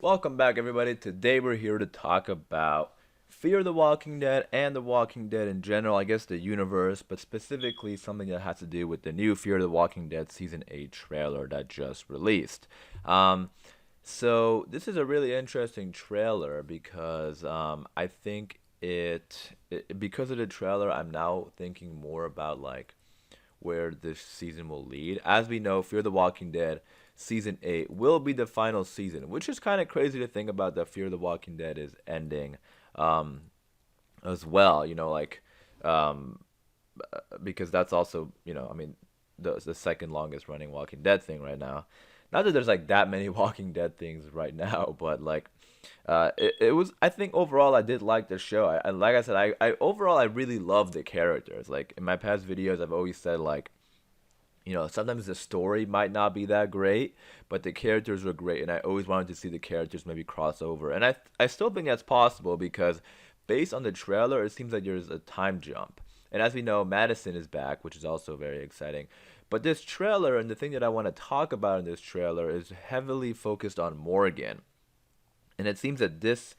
Welcome back, everybody. Today we're here to talk about Fear the Walking Dead and The Walking Dead in general, I guess the universe, but specifically something that has to do with the new Fear the Walking Dead Season 8 trailer that just released. Um, so this is a really interesting trailer because I think because of the trailer, I'm now thinking more about like where this season will lead. As we know, Fear the Walking Dead season 8 will be the final season, which is kind of crazy to think about that Fear the Walking Dead is ending um, as well, um, because that's also, I mean, the second longest running Walking Dead thing right now. Not that there's like that many Walking Dead things right now, but like it was. I think overall I did like the show. Like I said, I overall I really love the characters. Like in my past videos, I've always said like sometimes the story might not be that great, but the characters were great, and I always wanted to see the characters maybe cross over. And I still think that's possible because based on the trailer, it seems like there's a time jump. And as we know, Madison is back, which is also very exciting. But this trailer and the thing that I want to talk about in this trailer is heavily focused on Morgan, and it seems that this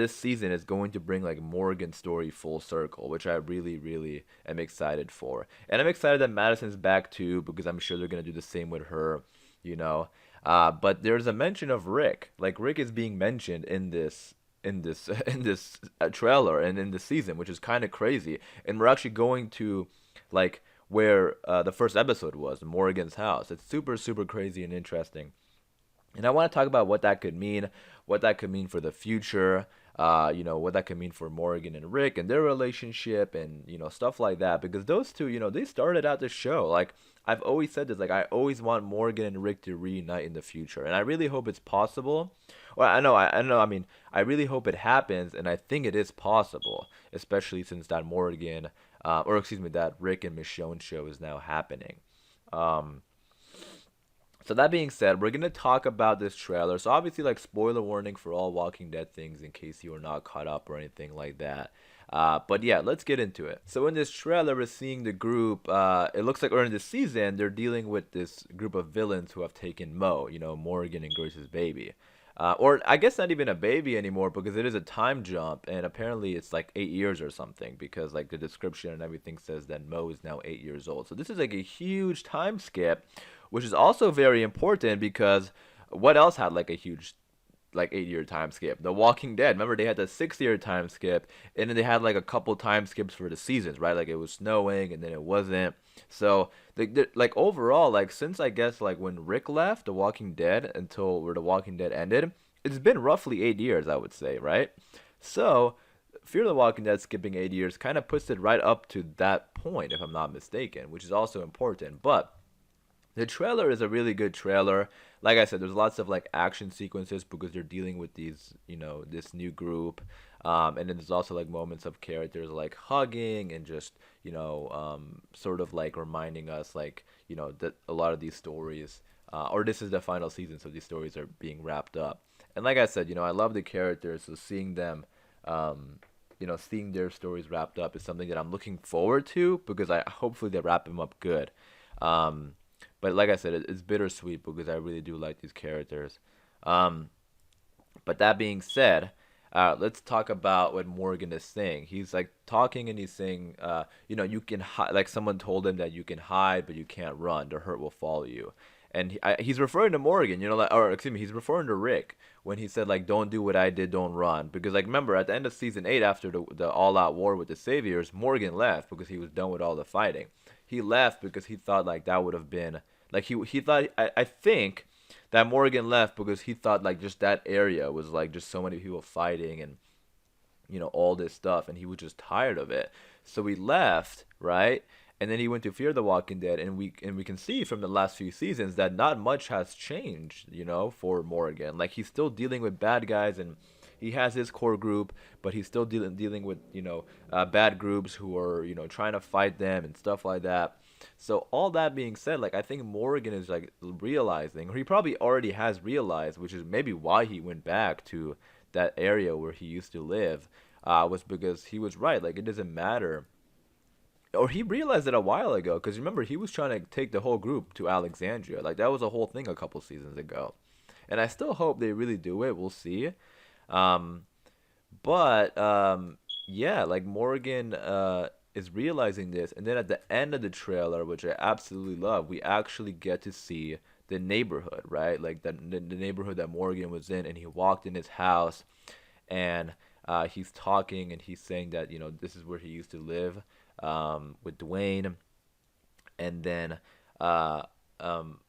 season is going to bring like Morgan's story full circle, which I really am excited for. And I'm excited that Madison's back too because I'm sure they're gonna do the same with her, you know. But there's a mention of Rick. Like Rick is being mentioned in this trailer and in this season, which is kind of crazy. And we're actually going to like where the first episode was, Morgan's house. It's super crazy and interesting. And I want to talk about what that could mean for the future, what that could mean for Morgan and Rick and their relationship and, stuff like that. Because those two, they started out the show. Like, I've always said this, like, I always want Morgan and Rick to reunite in the future. And I really hope it's possible. Well, I know, I mean, I really hope it happens, and I think it is possible, especially since that that Rick and Michonne show is now happening. Um, so that being said, we're gonna talk about this trailer. So obviously, like spoiler warning for all Walking Dead things in case you are not caught up or anything like that. But yeah, let's get into it. So in this trailer, we're seeing the group. It looks like, or in this season, they're dealing with this group of villains who have taken Mo. Morgan and Grace's baby. Or I guess not even a baby anymore because it is a time jump and apparently it's like 8 years or something because like the description and everything says that Mo is now 8 years old. So this is like a huge time skip, which is also very important because what else had like a huge like 8 year time skip? The Walking Dead. Remember they had the 6 year time skip, and then they had like a couple time skips for the seasons, right? Like it was snowing and then it wasn't. So like overall, like since I guess like when Rick left The Walking Dead until where The Walking Dead ended, it's been roughly 8 years, I would say, right? So Fear the Walking Dead skipping 8 years kind of puts it right up to that point, if I'm not mistaken, which is also important. But the trailer is a really good trailer. Like I said, there's lots of like action sequences because they're dealing with this new group. And then there's also like moments of characters like hugging and just, sort of like reminding us like, that a lot of these stories, or this is the final season, so these stories are being wrapped up. And like I said, I love the characters, so seeing them, seeing their stories wrapped up is something that I'm looking forward to because I hopefully they wrap them up good. Um, but like I said, it's bittersweet because I really do like these characters. Um, but that being said, let's talk about what Morgan is saying. He's like talking and he's saying, you can hide. Like someone told him that you can hide, but you can't run. The hurt will follow you. And he's referring to Morgan, or excuse me, he's referring to Rick when he said like, "Don't do what I did, don't run." Because like, remember at the end of season 8, after the all-out war with the Saviors, Morgan left because he was done with all the fighting. He left because he thought like that would have been like he thought I think that Morgan left because he thought like just that area was like just so many people fighting and all this stuff, and he was just tired of it. So he left, right? And then he went to Fear the Walking Dead, and we can see from the last few seasons that not much has changed, for Morgan. Like he's still dealing with bad guys, and he has his core group, but he's still dealing with bad groups who are trying to fight them and stuff like that. So all that being said, like I think Morgan is like realizing, or he probably already has realized, which is maybe why he went back to that area where he used to live, was because he was right. Like it doesn't matter, or he realized it a while ago. Because remember, he was trying to take the whole group to Alexandria. Like that was a whole thing a couple seasons ago. and I still hope they really do it. We'll see. Um, but yeah, like Morgan is realizing this, and then at the end of the trailer, which I absolutely love, we actually get to see the neighborhood, right? Like the neighborhood that Morgan was in, and he walked in his house, and he's talking, and he's saying that this is where he used to live with Dwayne, and then uh, um,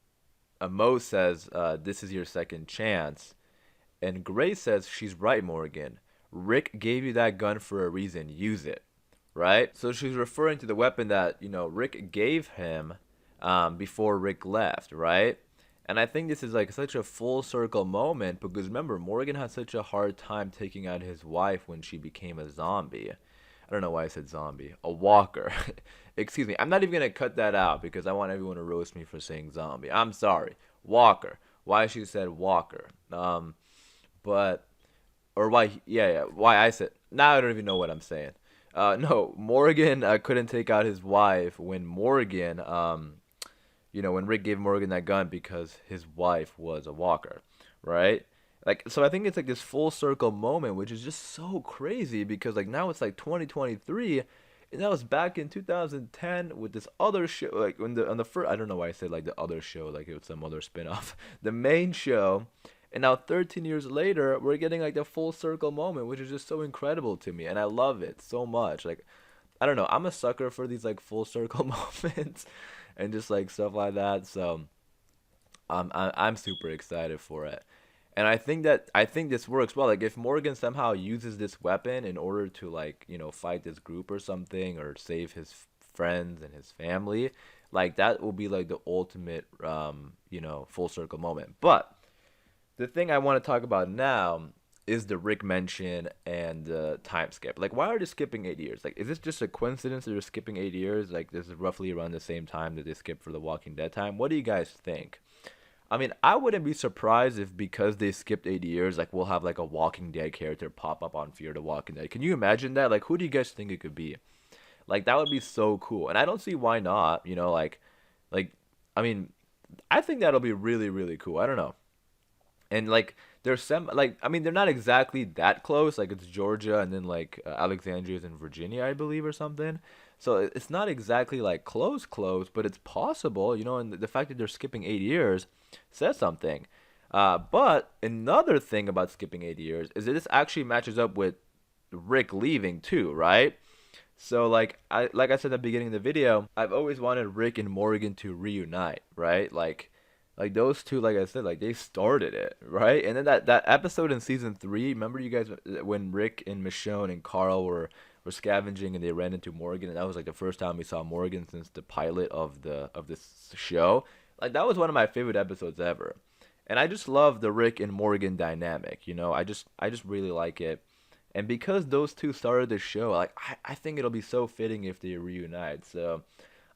Mo says, "This is your second chance." And Grace says, she's right, Morgan. Rick gave you that gun for a reason. Use it. Right? So she's referring to the weapon that, Rick gave him before Rick left, right? And I think this is like such a full circle moment because remember, Morgan had such a hard time taking out his wife when she became a zombie. I don't know why I said zombie. A walker. Excuse me. I'm not even going to cut that out because I want everyone to roast me for saying zombie. I'm sorry. Walker. Why she said walker. But or why why I said now I don't even know what I'm saying. No, Morgan couldn't take out his wife when Morgan when Rick gave Morgan that gun because his wife was a walker, right? Like so I think it's like this full circle moment which is just so crazy because like now it's like 2023 and that was back in 2010 with this other show like when the on the first I don't know why I said like the other show like it was some other spin-off. The main show and now 13 years later, we're getting like the full circle moment, which is just so incredible to me, and I love it so much. Like, I don't know, I'm a sucker for these like full circle moments, and just like stuff like that. So, I'm super excited for it, and I think this works well. Like, if Morgan somehow uses this weapon in order to like fight this group or something, or save his friends and his family, like that will be like the ultimate full circle moment. But the thing I want to talk about now is the Rick mention and the time skip. Like, why are they skipping 8 years? Like, is this just a coincidence that they're skipping 8 years? Like, this is roughly around the same time that they skipped for the Walking Dead time. What do you guys think? I mean, I wouldn't be surprised if because they skipped 8 years, like, we'll have like a Walking Dead character pop up on Fear the Walking Dead. Can you imagine that? Like, who do you guys think it could be? Like, that would be so cool. And I don't see why not. Like, I mean, I think that'll be really, really cool. I don't know. And like they're like I mean they're not exactly that close. Like it's Georgia and then like Alexandria is in Virginia, I believe, or something. So it's not exactly like close, but it's possible, And the fact that they're skipping 8 years says something. But another thing about skipping 8 years is that this actually matches up with Rick leaving too, right? So like I said at the beginning of the video, I've always wanted Rick and Morgan to reunite, right? Like those two, like I said, like they started it, right? And then that episode in season 3, remember you guys when Rick and Michonne and Carl were scavenging and they ran into Morgan, and that was like the first time we saw Morgan since the pilot of this show. Like that was one of my favorite episodes ever, and I just love the Rick and Morgan dynamic. I just really like it, and because those two started the show, like I think it'll be so fitting if they reunite. So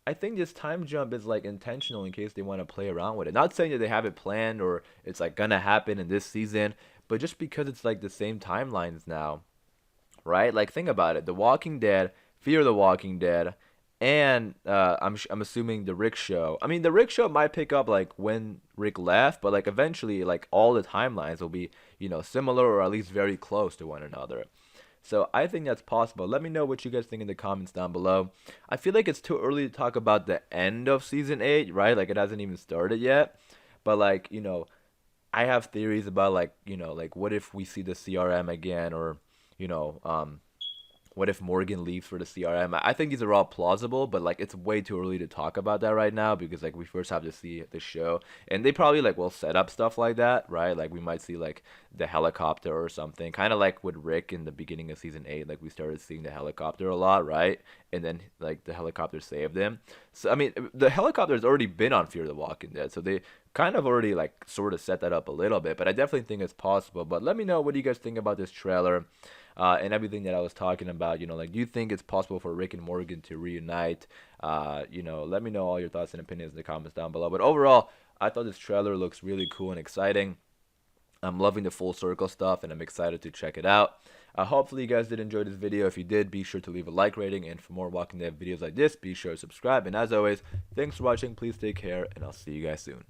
I think this time jump is like intentional in case they want to play around with it. Not saying that they have it planned or it's like gonna happen in this season, but just because it's like the same timelines now, right? Like think about it: The Walking Dead, Fear the Walking Dead, and I'm assuming the Rick show. I mean, the Rick show might pick up like when Rick left, but like eventually, like all the timelines will be similar or at least very close to one another. So I think that's possible. Let me know what you guys think in the comments down below. I feel like it's too early to talk about the end of season 8, right? Like it hasn't even started yet. But like, I have theories about like what if we see the CRM again or you know, um what if Morgan leaves for the CRM? I think these are all plausible, but like it's way too early to talk about that right now because like we first have to see the show, and they probably like will set up stuff like that, right? Like we might see like the helicopter or something, kind of like with Rick in the beginning of season 8. Like we started seeing the helicopter a lot, right? And then like the helicopter saved him. So I mean, the helicopter's already been on Fear the Walking Dead, so they kind of already like sort of set that up a little bit. But I definitely think it's possible. But let me know what do you guys think about this trailer and everything that I was talking about. Like, do you think it's possible for Rick and Morgan to reunite? Let me know all your thoughts and opinions in the comments down below. But overall, I thought this trailer looks really cool and exciting. I'm loving the full circle stuff, and I'm excited to check it out. Hopefully, you guys did enjoy this video. If you did, be sure to leave a like rating. And for more Walking Dead videos like this, be sure to subscribe. And as always, thanks for watching. Please take care, and I'll see you guys soon.